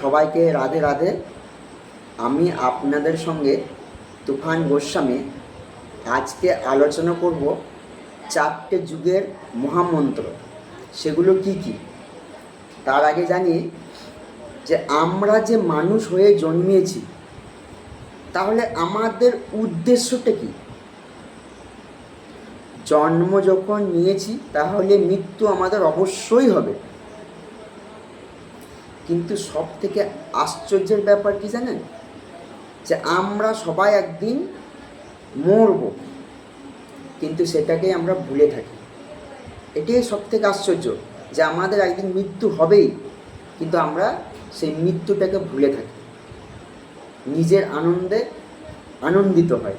সবাইকে রাধে রাধে। আমি আপনাদের সঙ্গে তুফান গোস্বামী। আজকে আলোচনা করব 4টে যুগের মহামন্ত্র। সেগুলো কি কি? তার আগে জানি যে আমরা যে মানুষ হয়ে জন্মিয়েছি, তাহলে আমাদের উদ্দেশ্যটা কি? জন্ম যখন নিয়েছি তাহলে মৃত্যু আমাদের অবশ্যই হবে, কিন্তু সব থেকে আশ্চর্যের ব্যাপার কি জানেন? যে আমরা সবাই একদিন মরব, কিন্তু সেটাকে আমরা ভুলে থাকি। এটাই সব থেকে আশ্চর্য, যে আমাদের একদিন মৃত্যু হবেই, কিন্তু আমরা সেই মৃত্যুটাকে ভুলে থাকি, নিজের আনন্দে আনন্দিত হয়।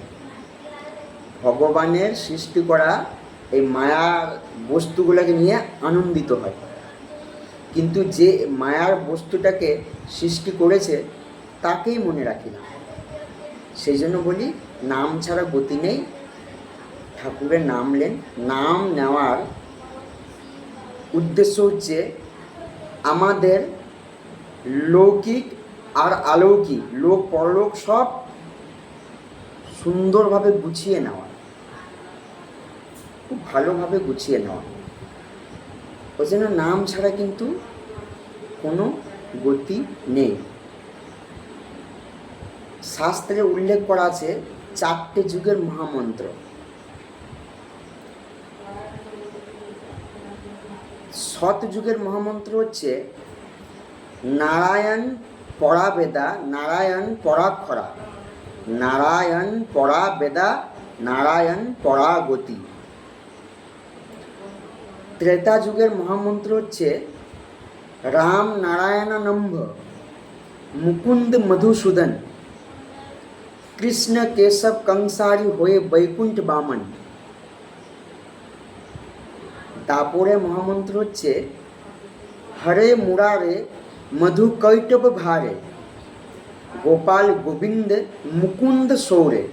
ভগবানের সৃষ্টি করা এই মায়ার বস্তুগুলোকে নিয়ে আনন্দিত হয়, কিন্তু যে মায়ার বস্তুটাকে সৃষ্টি করেছে তাকেই মনে রাখি না। সেই জন্য বলি, নাম ছাড়া গতি নেই। ঠাকুরের নাম নেন। নাম নেওয়ার উদ্দেশ্য হচ্ছে আমাদের লৌকিক আর অলৌকিক, লোক পরলোক সব সুন্দরভাবে গুছিয়ে নেওয়া, খুব ভালোভাবে গুছিয়ে নেওয়া। ওই জন্য নাম ছাড়া কিন্তু কোনো গতি নেই। শাস্ত্রে উল্লেখ করা আছে 4টে যুগের মহামন্ত্র। সৎ যুগের মহামন্ত্র হচ্ছে নারায়ণ পরা বেদা, নারায়ণ পরাক্ষরা, নারায়ণ পরা বেদা, নারায়ণ পরা গতি। ত্রেতা যুগের মহামন্ত্র হচ্ছে রাম নারায়ণ নম্ভ, মুকুন্দ মধুসূদন, কৃষ্ণ কেশব कंसारी হয়ে বৈকুণ্ঠ বামন। দাপরে মহামন্ত্র হচ্ছে হরে মুরারে মধু কৈটব ভারে, গোপাল গোবিন্দ মুকুন্দ সৌরে,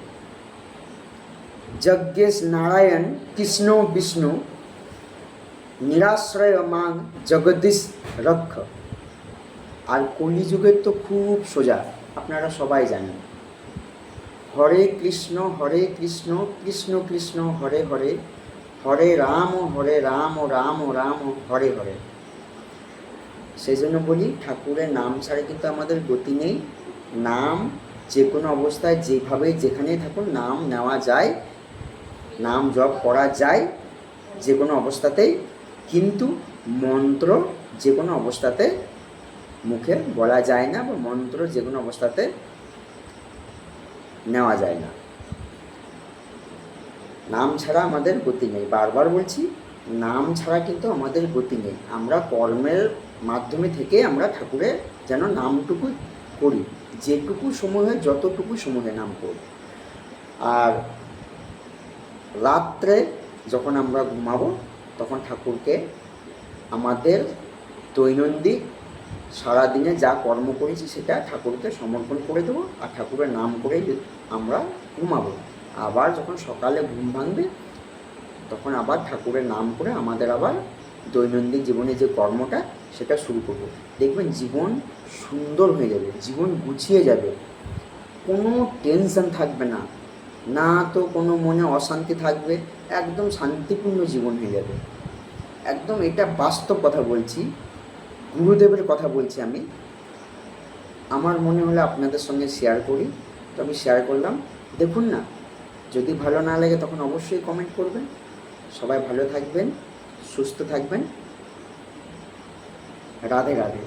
যজ্ঞেশ নারায়ণ কৃষ্ণ বিষ্ণু, নিরাশ্রয় মাং জগদীশ রক্ষ। আর কলিযুগের তো খুব সোজা, আপনারা সবাই জানেন। হরে কৃষ্ণ কৃষ্ণ কৃষ্ণ হরে হরে, হরে রাম রাম রাম হরে হরে। সেই জন্য বলি, ঠাকুরের নাম ছাড়া কিন্তু আমাদের গতি নেই। নাম যে কোনো অবস্থায়, যেভাবে যেখানেই থাকুন, নাম নেওয়া যায়, নাম জপ করা যায় যে কোনো অবস্থাতেই, কিন্তু মন্ত্র যে কোনো অবস্থাতে মুখে বলা যায় না, বা মন্ত্র যে কোনো অবস্থাতে নেওয়া যায় না। নাম ছাড়া আমাদের গতি নেই। বারবার বলছি, নাম ছাড়া কিন্তু আমাদের গতি নেই। আমরা কর্মের মাধ্যমে থেকে আমরা ঠাকুরের যেন নামটুকু করি, যেটুকু সময়ে, যতটুকু সময়ে নাম করি। আর রাত্রে যখন আমরা ঘুমাবো, তখন ঠাকুরকে আমাদের দৈনন্দিন সারাদিনে যা কর্ম করেছি সেটা ঠাকুরকে সমর্পণ করে দেবো, আর ঠাকুরের নাম করেই আমরা ঘুমাবো। আবার যখন সকালে ঘুম ভাঙবে, তখন আবার ঠাকুরের নাম করে আমাদের আবার দৈনন্দিন জীবনে যে কর্মটা সেটা শুরু করব। দেখবেন জীবন সুন্দর হয়ে যাবে, জীবন গুছিয়ে যাবে, কোনো টেনশন থাকবে না, না তো কোনো মনে অশান্তি থাকবে, একদম শান্তিপূর্ণ জীবন হয়ে যাবে। একদম এটা বাস্তব কথা বলছি, গুরুদেবের কথা বলছি আমি। আমার মনে হলে আপনাদের সঙ্গে শেয়ার করি, তো আমি শেয়ার করলাম। দেখুন না, যদি ভালো না লাগে তখন অবশ্যই কমেন্ট করবেন। সবাই ভালো থাকবেন, সুস্থ থাকবেন। রাধে রাধে।